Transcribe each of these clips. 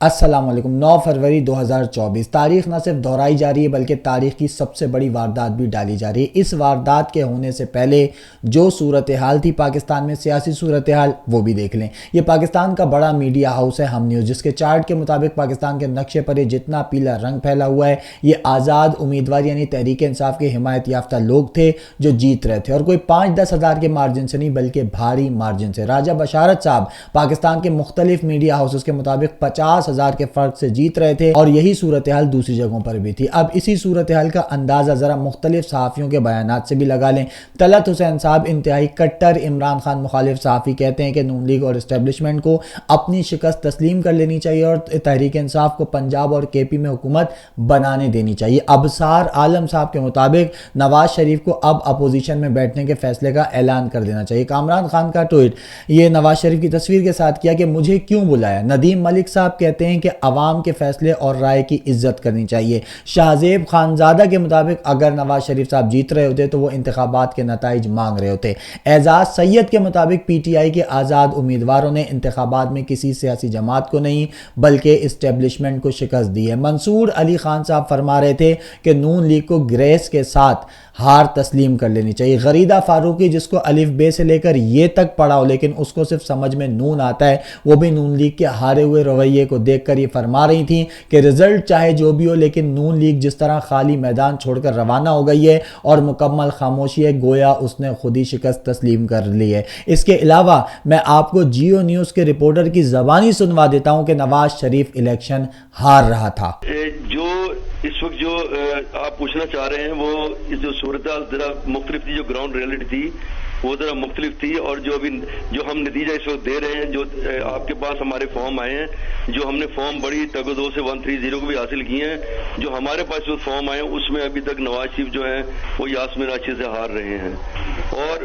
السلام علیکم۔ 9 فروری 2024 تاریخ نہ صرف دہرائی جا رہی ہے بلکہ تاریخ کی سب سے بڑی واردات بھی ڈالی جا رہی ہے۔ اس واردات کے ہونے سے پہلے جو صورتحال تھی پاکستان میں، سیاسی صورتحال، وہ بھی دیکھ لیں۔ یہ پاکستان کا بڑا میڈیا ہاؤس ہے ہم نیوز، جس کے چارٹ کے مطابق پاکستان کے نقشے پر یہ جتنا پیلا رنگ پھیلا ہوا ہے، یہ آزاد امیدوار یعنی تحریک انصاف کے حمایت یافتہ لوگ تھے جو جیت رہے تھے، اور کوئی 5-10 ہزار کے مارجن سے نہیں بلکہ بھاری مارجن سے۔ راجہ بشارت صاحب پاکستان کے مختلف میڈیا ہاؤسز کے مطابق 50,000 کے فرق سے جیت رہے تھے، اور یہی صورتحال دوسری جگہوں پر بھی تھی۔ اب اسی صورتحال کا اندازہ ذرا مختلف صحافیوں کے بیانات سے بھی لگا لیں۔ طلعت حسین صاحب انتہائی کٹر عمران خان مخالف صحافی کہتے ہیں کہ نون لیگ اور اسٹیبلشمنٹ کو اپنی شکست تسلیم کر لینی چاہیے اور تحریک انصاف کو پنجاب اور کے پی میں حکومت بنانے دینی چاہیے۔ ابصار عالم صاحب کے مطابق نواز شریف کو اب اپوزیشن میں بیٹھنے کے فیصلے کا اعلان کر دینا چاہیے۔ کامران خان کا ٹویٹ یہ نواز شریف کی تصویر کے ساتھ کیا کہ مجھے کیوں بلایا۔ ندیم ملک صاحب کہتے ہیں کہ عوام کے فیصلے اور رائے کی عزت کرنی چاہیے۔ شاہزیب خانزادہ کے مطابق اگر نواز شریف صاحب جیت رہے ہوتے تو وہ انتخابات کے نتائج مانگ رہے ہوتے۔ اعزاز سید کے مطابق پی ٹی آئی کے آزاد امیدواروں نے انتخابات میں کسی سیاسی جماعت کو نہیں بلکہ اسٹیبلشمنٹ کو شکست دی ہے۔ منصور علی خان صاحب فرما رہے تھے کہ نون لیگ کو گریس کے ساتھ ہار تسلیم کر لینی چاہیے۔ غریدہ فاروقی جس کو الف بے سے لے کر یہ تک پڑھا ہو لیکن اس کو صرف سمجھ میں نون آتا ہے، وہ بھی نون لیگ کے ہارے ہوئے رویے کو دیکھ کر یہ فرما رہی تھیں کہ رزلٹ چاہے جو بھی ہو لیکن نون لیگ جس طرح خالی میدان چھوڑ کر روانہ ہو گئی ہے اور مکمل خاموشی ہے، گویا اس نے خود ہی شکست تسلیم کر لی ہے۔ اس کے علاوہ میں آپ کو جیو نیوز کے رپورٹر کی زبانی سنوا دیتا ہوں کہ نواز شریف الیکشن ہار رہا تھا۔ جو اس وقت جو آپ پوچھنا چاہ رہے ہیں وہ جو صورتحال ذرا مختلف تھی، جو گراؤنڈ ریئلٹی تھی وہ ذرا مختلف تھی، اور جو ہم نتیجہ اس وقت دے رہے ہیں، جو آپ کے پاس ہمارے فارم آئے ہیں، جو ہم نے فارم بڑی تگ و دو سے 130 کو بھی حاصل کیے ہیں، جو ہمارے پاس جو فارم آئے ہیں اس میں ابھی تک نواز شریف جو ہیں وہ یاسمین راچی سے ہار رہے ہیں، اور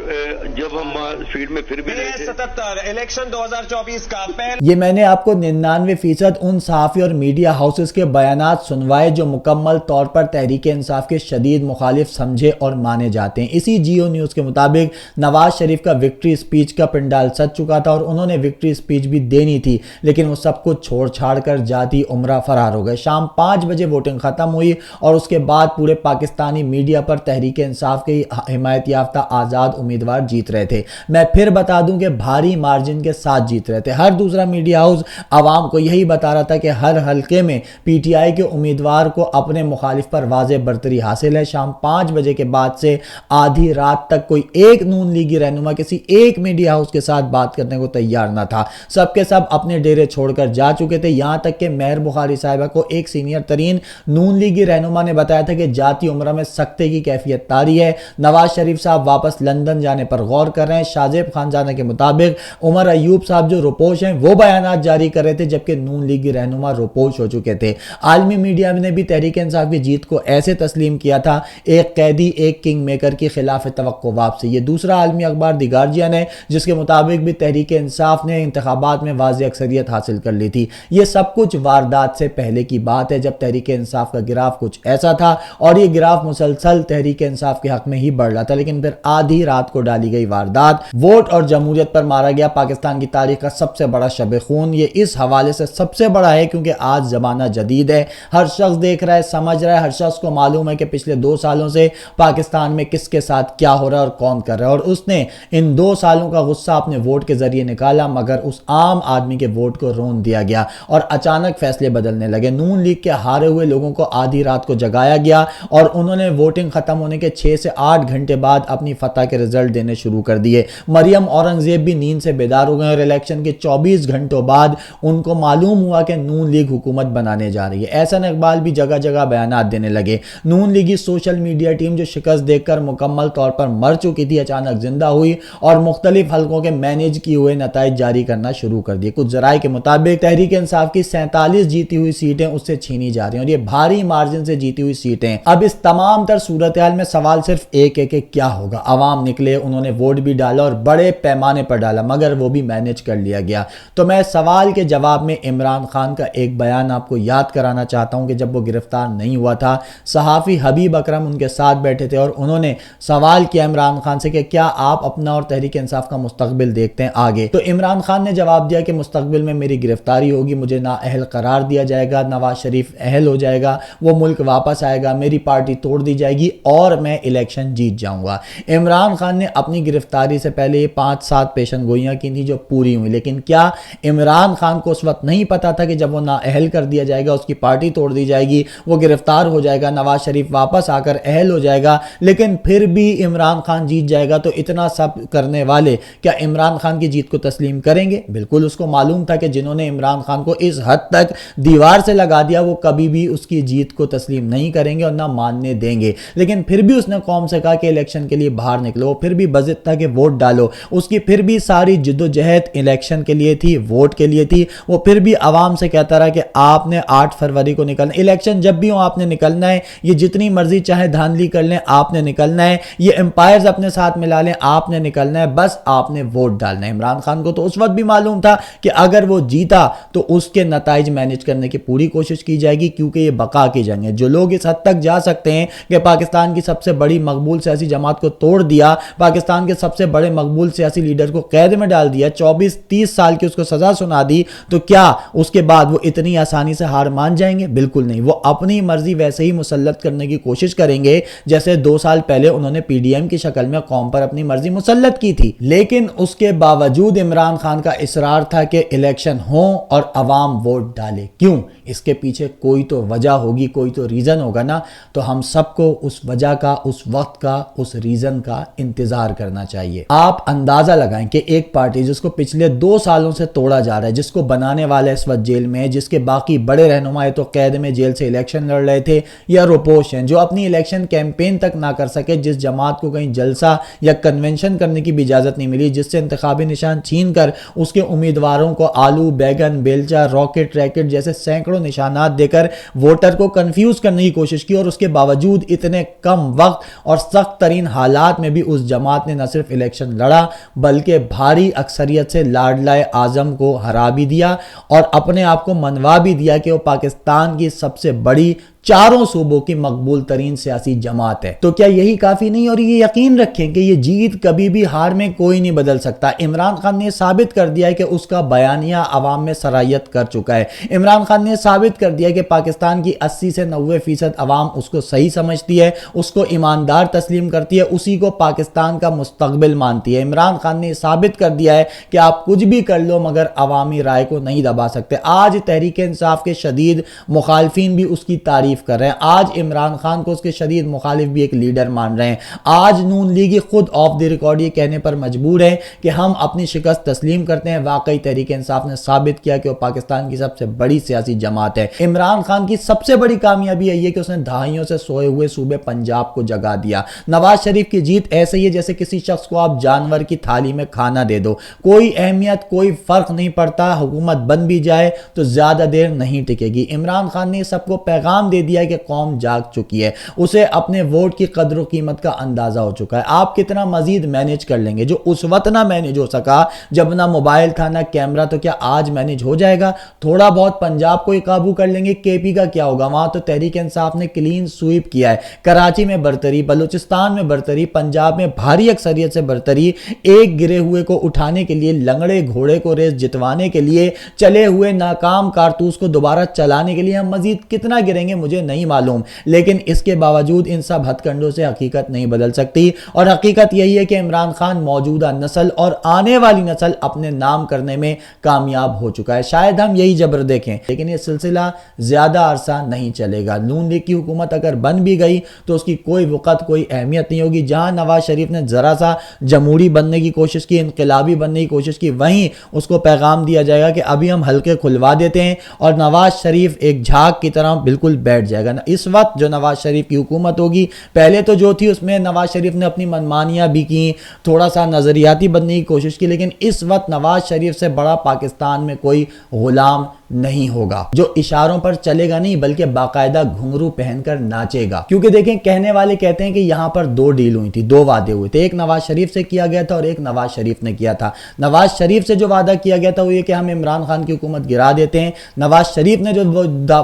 جب ہم فیلڈ میں پھر بھی 77 الیکشن 2024 کا یہ میں نے آپ کو 99% ان صحافی اور میڈیا ہاؤسز کے بیانات سنوائے جو مکمل طور پر تحریک انصاف کے شدید مخالف سمجھے اور مانے جاتے ہیں۔ اسی جیو نیوز کے مطابق نواز شریف کا وکٹری سپیچ کا پنڈال سج چکا تھا اور انہوں نے وکٹری سپیچ بھی دینی تھی، لیکن وہ سب کچھ چھوڑ چھاڑ کر جاتی عمرہ فرار ہو گئے۔ شام 5 بجے ووٹنگ ختم ہوئی اور اس کے بعد پورے پاکستانی میڈیا پر تحریک انصاف کے حمایت یافتہ آزاد امیدوار جیت رہے تھے۔ میں پھر بتا دوں کہ بھاری مارجن کے ساتھ جیت رہے تھے۔ ہر دوسرا میڈیا ہاؤس عوام کو یہی بتا رہا تھا کہ ہر حلقے میں پی ٹی آئی کے امیدوار کو اپنے مخالف پر واضح برتری حاصل ہے۔ شام 5 بجے کے بعد سے آدھی رات تک کوئی ایک نون لیگی رہنما کسی ایک میڈیا ہاؤس کے ساتھ بات کرنے کو تیار نہ تھا۔ سب کے سب اپنے ڈیرے چھوڑ کر جا چکے تھے، یہاں تک کہ مہر بخاری صاحبہ کو ایک سینئر ترین نون لیگی رہنما نے بتایا تھا کہ جاتی عمرہ میں سکتے کی کیفیت طاری ہے۔ نواز شریف صاحب واپس لندن جانے پر غور کر رہے ہیں۔ شاہزیب خانزادہ کے مطابق عمر ایوب صاحب جو روپوش ہیں وہ بیانات جاری کر رہے تھے، جبکہ نون لیگی رہنما روپوش ہو چکے تھے۔ عالمی میڈیا نے بھی تحریک انصاف کی جیت کو ایسے تسلیم کیا تھا، ایک قیدی ایک کنگ میکر کی خلاف توقع واپسی۔ یہ دوسرا عالمی اخبار دی گارجین ہے جس کے مطابق بھی تحریک انصاف نے انتخابات میں واضح اکثریت حاصل کر لی تھی۔ یہ سب کچھ واردات سے پہلے کی بات ہے جب تحریک انصاف کا گراف کچھ ایسا تھا اور یہ گراف مسلسل تحریک انصاف کے حق میں ہی بڑھ رہا تھا، لیکن پھر آدھی رات کو ڈالی گئی واردات، ووٹ اور جمہوریت پر مارا گیا پاکستان کی تاریخ کا سب سے بڑا شب خون۔ یہ اس حوالے سے سب سے بڑا ہے کیونکہ آج زمانہ جدید ہے، ہر شخص دیکھ رہا ہے، سمجھ رہا ہے، ہر شخص کو معلوم ہے کہ پچھلے 2 سالوں سے پاکستان میں کس کے ساتھ کیا ہو رہا ہے اور کون کر رہا ہے، اور اس نے ان 2 سالوں کا غصہ اپنے ووٹ کے ذریعے نکالا، مگر اس عام آدمی کے ووٹ کو رون دیا گیا اور اچانک فیصلے بدلنے لگے۔ نون لیگ کے ہارے ہوئے لوگوں کو آدھی رات کو جگایا گیا اور انہوں نے ووٹنگ ختم ہونے کے 6 سے 8 گھنٹے بعد اپنی فتح کے رزلٹ دینے شروع کر دیے۔ مریم اورنگزیب بھی نیند سے بیدار ہو گئے اور الیکشن کے 24 گھنٹوں بعد ان کو معلوم ہوا کہ نون لیگ حکومت بنانے جا رہی ہے۔ احسن اقبال بھی جگہ جگہ بیانات دینے لگے۔ نون لیگی سوشل میڈیا ٹیم جو شکست دیکھ کر مکمل طور پر مر چکی تھی اچانک زندہ ہوئی اور مختلف حلقوں کے مینیج کیے ہوئے نتائج جاری کرنا شروع کر دیے۔ کچھ ذرائع کے مطابق تحریک انصاف کی 47 جیتی ہوئی سیٹیں اس سے چھینی جا رہی ہیں اور یہ بھاری مارجن سے جیتی ہوئی سیٹیں۔ اب اس تمام تر صورتحال میں سوال صرف ایک ہے کہ کیا ہوگا۔ عوام نکلے، انہوں نے ووٹ بھی ڈالا اور بڑے پیمانے پر ڈالا، مگر وہ بھی مینیج کر لیا گیا۔ تو میں سوال کے جواب میں عمران خان کا ایک بیان آپ کو یاد کرانا چاہتا ہوں کہ جب وہ گرفتار نہیں ہوا تھا، صحافی حبیب اکرم ان کے ساتھ بیٹھے تھے اور انہوں نے سوال کیا عمران خان سے کہ کیا آپ اپنا اور تحریک انصاف کا مستقبل دیکھتے ہیں آگے؟ تو عمران خان نے جواب دیا کہ مستقبل میں میری گرفتاری ہوگی، مجھے نااہل قرار دیا جائے گا، نواز شریف اہل ہو جائے گا، وہ ملک واپس آئے گا، میری پارٹی توڑ دی جائے گی اور میں الیکشن جیت جاؤں گا۔ عمران خان نے اپنی گرفتاری سے پہلے یہ 5-7 پیشن گوئیاں کی تھیں جو پوری ہوئی، لیکن کیا عمران خان کو اس وقت نہیں پتا تھا کہ جب وہ نااہل کر دیا جائے گا، اس کی پارٹی توڑ دی جائے گی، وہ گرفتار ہو جائے گا، نواز شریف واپس آ کر اہل ہو جائے گا، لیکن پھر بھی عمران خان جیت جائے گا؟ تو اتنا سب کرنے والے کیا عمران خان کی جیت کو تسلیم کریں گے؟ بالکل اس کو معلوم تھا کہ جنہوں نے عمران خان کو اس حد تک دیوار سے لگا دیا وہ کبھی بھی اس کی جیت کو تسلیم نہیں کریں گے اور نہ ماننے دیں گے، لیکن پھر بھی اس نے قوم سے کہا کہ الیکشن کے لیے باہر نکلو، وہ پھر بھی بضد تھا کہ ووٹ ڈالو، اس کی پھر بھی ساری جد و جہد الیکشن کے لیے تھی، ووٹ کے لیے تھی، وہ پھر بھی عوام سے کہتا رہا کہ آپ نے 8 فروری کو نکلنا، الیکشن جب بھی ہو آپ نے نکلنا ہے، یہ جتنی مرضی چاہے دھاندلی کر لیں آپ نے نکلنا ہے، یہ امپائرز اپنے ساتھ ملا لیں آپ نے نکلنا ہے، بس آپ نے ووٹ ڈالنا ہے۔ عمران خان کو تو اس وقت بھی معلوم تھا کہ اگر وہ جیتا تو اس کے نتائج مینیج کرنے کی پوری کوشش کی جائے گی، کیونکہ یہ بقا کی جنگ ہے۔ جو لوگ اس حد تک جا سکتے ہیں کہ پاکستان کی سب سے بڑی مقبول سیاسی جماعت کو توڑ دیا، پاکستان کے سب سے بڑے مقبول سیاسی لیڈر کو قید میں ڈال دیا، 24-30 سال کی اس کو سزا سنا دی، تو کیا اس کے بعد وہ اتنی آسانی سے ہار مان جائیں گے؟ بالکل نہیں، وہ اپنی مرضی ویسے ہی مسلط کرنے کی کوشش کریں گے جیسے 2 سال پہلے انہوں نے پی ڈی ایم کی شکل میں قوم پر اپنی مرضی مسلط کی تھی۔ لیکن اس کے باوجود عمران خان کا اصرار تھا کہ الیکشن ہوں اور عوام ووٹ ڈالے۔ کیوں؟ اس کے پیچھے کوئی تو وجہ ہوگی، کوئی تو ریزن ہوگا نا، تو ہم سب کو اس وجہ کا، اس وقت کا، اس ریزن کا انتظار کرنا چاہیے۔ آپ اندازہ لگائیں کہ ایک پارٹی جس کو پچھلے 2 سالوں سے توڑا جا رہا ہے، جس کو بنانے والا اس وقت جیل میں ہے، جس کے باقی بڑے رہنما تو قید میں جیل سے الیکشن لڑ رہے تھے یا روپوش ہیں، جو اپنی الیکشن کیمپین تک نہ کر سکے، جس جماعت کو کہیں جلسہ یا کنونشن کرنے کی بھی اجازت نہیں ملی، جس سے انتخابی نشان چھین کر اس کے امیدواروں کو آلو، بیگن، بیلچہ، راکٹ، ریکٹ جیسے سینکڑوں نشانات دے کر ووٹر کو کنفیوز کرنے کی کوشش کی، اور اس کے باوجود اتنے کم وقت اور سخت ترین حالات میں بھی اس جماعت نے نہ صرف الیکشن لڑا بلکہ بھاری اکثریت سے لاڈلائے اعظم کو ہرا بھی دیا اور اپنے آپ کو منوا بھی دیا کہ وہ پاکستان کی سب سے بڑی 4 صوبوں کی مقبول ترین سیاسی جماعت ہے۔ تو کیا یہی کافی نہیں؟ اور یہ یقین رکھیں کہ یہ جیت کبھی بھی ہار میں کوئی نہیں بدل سکتا۔ عمران خان نے ثابت کر دیا ہے کہ اس کا بیانیہ عوام میں سرایت کر چکا ہے۔ عمران خان نے ثابت کر دیا کہ پاکستان کی 80 سے 90% عوام اس کو صحیح سمجھتی ہے، اس کو ایماندار تسلیم کرتی ہے، اسی کو پاکستان کا مستقبل مانتی ہے۔ عمران خان نے ثابت کر دیا ہے کہ آپ کچھ بھی کر لو مگر عوامی رائے کو نہیں دبا سکتے۔ آج تحریک انصاف کے شدید مخالفین بھی اس کی تعریف کر رہے ہیں، آج عمران خان کو اس کے شدید مخالف بھی ایک لیڈر مان رہے ہیں، آج نون لیگی خود آف دی ریکارڈ یہ کہنے پر مجبور ہے کہ ہم اپنی شکست تسلیم کرتے ہیں۔ واقعی تحریک انصاف نے ثابت کیا کہ وہ پاکستان کی سب سے بڑی سیاسی جماعت ہے۔ عمران خان کی سب سے بڑی کامیابی یہی ہے کہ اس نے دہائیوں سے سوئے ہوئے صوبے پنجاب کو جگا دیا۔ نواز شریف کی جیت ایسے ہی ہے جیسے کسی شخص کو آپ جانور کی تھالی میں کھانا دے دو، کوئی اہمیت، کوئی فرق نہیں پڑتا، حکومت بن بھی جائے تو زیادہ دیر نہیں ٹکے گی۔ عمران خان نے سب کو پیغام دے دیا کہ قوم جاگ چکی ہے، اسے اپنے ووٹ کی قدر و قیمت کا اندازہ ہو چکا ہے۔ آپ کتنا مزید مینیج کر لیں گے؟ جو اس وقت نہ مینیج ہو سکا جب نہ موبائل تھا نہ کیمرہ، تو کیا آج مینیج ہو جائے گا؟ تھوڑا بہت پنجاب کو ہی قابو کر لیں گے، کے پی کا کیا ہوگا؟ وہاں تو تحریک انصاف نے کلین سویپ کیا ہے، کراچی میں برتری، بلوچستان میں برتری، پنجاب میں بھاری اکثریت سے برتری۔ ایک گرے ہوئے کو اٹھانے کے لیے، لنگڑے گھوڑے کو ریس جتوانے کے لیے، چلے ہوئے ناکام کارتوس کو دوبارہ چلانے کے لیے ہم مزید کتنا گریں گے مجھے نہیں معلوم، لیکن اس کے باوجود ان سب ہتھ کنڈوں سے حقیقت نہیں بدل سکتی، اور حقیقت یہی ہے کہ عمران خان موجودہ نسل اور آنے والی نسل اپنے نام کرنے میں کامیاب ہو چکا ہے۔ شاید ہم یہی جبر دیکھیں، لیکن یہ سلسلہ زیادہ عرصہ نہیں چلے گا۔ نون لیگ کی حکومت اگر بن بھی گئی تو اس کی کوئی وقت، کوئی اہمیت نہیں ہوگی۔ جہاں نواز شریف نے ذرا سا جمہوری بننے کی کوشش کی، انقلابی بننے کی کوشش کی، وہیں اس کو پیغام دیا جائے گا کہ ابھی ہم حلقے کھلوا دیتے ہیں، اور نواز شریف ایک جھاگ کی طرح بالکل بیٹھ جائے گا۔ اس وقت جو نواز شریف کی حکومت ہوگی، پہلے تو جو تھی اس میں نواز شریف نے اپنی منمانیاں بھی کی، تھوڑا سا نظریاتی بننے کی کوشش کی، لیکن اس وقت نواز شریف سے بڑا پاکستان میں کوئی غلام نہیں ہوگا، جو اشاروں پر چلے گا نہیں بلکہ باقاعدہ گھنگرو پہن کر ناچے گا۔ کیونکہ دیکھیں کہنے والے کہتے ہیں کہ یہاں پر 2 ڈیل ہوئی تھی، 2 وعدے ہوئے تھے، ایک نواز شریف سے کیا گیا تھا اور ایک نواز شریف نے کیا تھا۔ نواز شریف سے جو وعدہ کیا گیا تھا وہ یہ کہ ہم عمران خان کی حکومت گرا دیتے ہیں، نواز شریف نے جو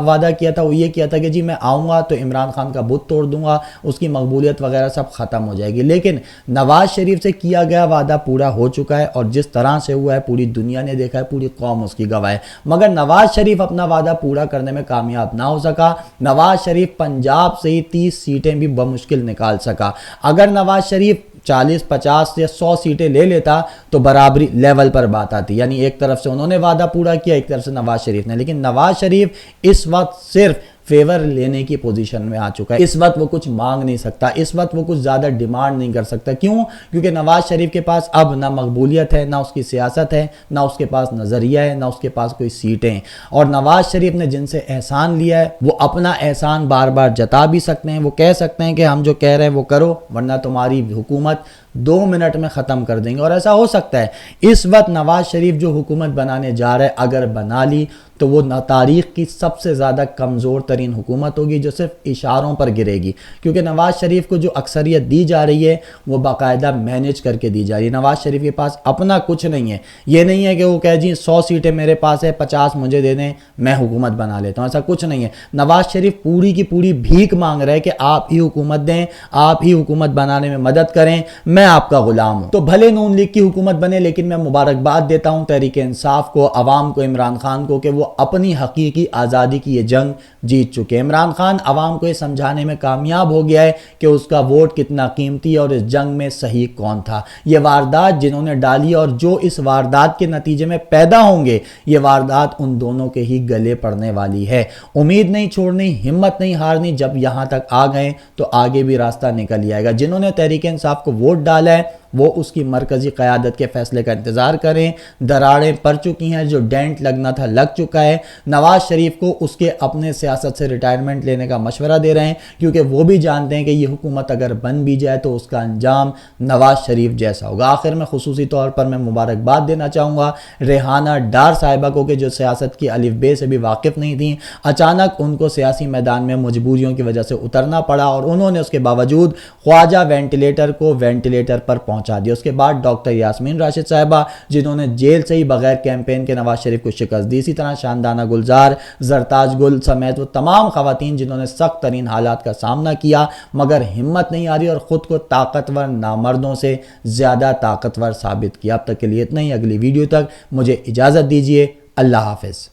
وعدہ کیا تھا وہ یہ کیا تھا کہ جی میں آؤں گا تو عمران خان کا بت توڑ دوں گا، اس کی مقبولیت وغیرہ سب ختم ہو جائے گی۔ لیکن نواز شریف سے کیا گیا وعدہ پورا ہو چکا ہے، اور جس طرح سے ہوا ہے پوری دنیا نے دیکھا ہے، پوری قوم اس کی گواہ ہے۔ مگر نواز شریف اپنا وعدہ پورا کرنے میں کامیاب نہ ہو سکا۔ نواز شریف پنجاب سے ہی 30 سیٹیں بھی بمشکل نکال سکا۔ اگر نواز شریف 40 50 یا 100 سیٹیں لے لیتا تو برابری لیول پر بات آتی، یعنی ایک طرف سے انہوں نے وعدہ پورا کیا، ایک طرف سے نواز شریف نے۔ لیکن نواز شریف اس وقت صرف فیور لینے کی پوزیشن میں آ چکا ہے، اس وقت وہ کچھ مانگ نہیں سکتا، اس وقت وہ کچھ زیادہ ڈیمانڈ نہیں کر سکتا۔ کیوں؟ کیونکہ نواز شریف کے پاس اب نہ مقبولیت ہے، نہ اس کی سیاست ہے، نہ اس کے پاس نظریہ ہے، نہ اس کے پاس کوئی سیٹیں ہیں۔ اور نواز شریف نے جن سے احسان لیا ہے وہ اپنا احسان بار بار جتا بھی سکتے ہیں، وہ کہہ سکتے ہیں کہ ہم جو کہہ رہے ہیں وہ کرو ورنہ تمہاری حکومت 2 منٹ میں ختم کر دیں گے، اور ایسا ہو سکتا ہے۔ اس وقت نواز شریف جو حکومت بنانے جا رہا ہے اگر بنا لی تو وہ تاریخ کی سب سے زیادہ کمزور ترین حکومت ہوگی جو صرف اشاروں پر گرے گی، کیونکہ نواز شریف کو جو اکثریت دی جا رہی ہے وہ باقاعدہ مینیج کر کے دی جا رہی ہے۔ نواز شریف کے پاس اپنا کچھ نہیں ہے، یہ نہیں ہے کہ وہ کہے جی 100 سیٹیں میرے پاس ہے 50 مجھے دے دیں میں حکومت بنا لیتا ہوں، ایسا کچھ نہیں ہے۔ نواز شریف پوری کی پوری بھیک مانگ رہے کہ آپ ہی حکومت دیں، آپ ہی حکومت بنانے میں مدد کریں، میں آپ کا غلام ہوں۔ تو بھلے نون لیگ کی حکومت بنے، لیکن میں مبارکباد دیتا ہوں تحریک انصاف کو، عوام کو، عمران خان کو کہ وہ اپنی حقیقی آزادی کی یہ جنگ جیت چکے۔ عمران خان عوام کو یہ سمجھانے میں کامیاب ہو گیا ہے کہ اس کا ووٹ کتنا قیمتی ہے اور اس جنگ میں صحیح کون تھا۔ یہ واردات جنہوں نے ڈالی اور جو اس واردات کے نتیجے میں پیدا ہوں گے، یہ واردات ان دونوں کے ہی گلے پڑنے والی ہے۔ امید نہیں چھوڑنی، ہمت نہیں ہارنی، جب یہاں تک آ گئے تو آگے بھی راستہ نکل ہی آئے گا۔ جنہوں نے تحریک انصاف کو ووٹ ڈالا ہے وہ اس کی مرکزی قیادت کے فیصلے کا انتظار کریں۔ دراڑیں پڑ چکی ہیں، جو ڈینٹ لگنا تھا لگ چکا ہے۔ نواز شریف کو اس کے اپنے سیاست سے ریٹائرمنٹ لینے کا مشورہ دے رہے ہیں، کیونکہ وہ بھی جانتے ہیں کہ یہ حکومت اگر بن بھی جائے تو اس کا انجام نواز شریف جیسا ہوگا۔ آخر میں خصوصی طور پر میں مبارکباد دینا چاہوں گا ریحانہ ڈار صاحبہ کو کہ جو سیاست کی الف بے سے بھی واقف نہیں تھیں، اچانک ان کو سیاسی میدان میں مجبوریوں کی وجہ سے اترنا پڑا اور انہوں نے اس کے باوجود خواجہ وینٹیلیٹر کو وینٹیلیٹر پر پہنچا دیا۔ اس کے بعد ڈاکٹر یاسمین راشد صاحبہ جنہوں نے جیل سے ہی بغیر کیمپین کے نواز شریف کو شکست دی، اسی طرح شاندانہ گلزار، زرتاج گل سمیت وہ تمام خواتین جنہوں نے سخت ترین حالات کا سامنا کیا مگر ہمت نہیں آ رہی اور خود کو طاقتور نامردوں سے زیادہ طاقتور ثابت کیا۔ اب تک کے لیے اتنا ہی، اگلی ویڈیو تک مجھے اجازت دیجیے، اللہ حافظ۔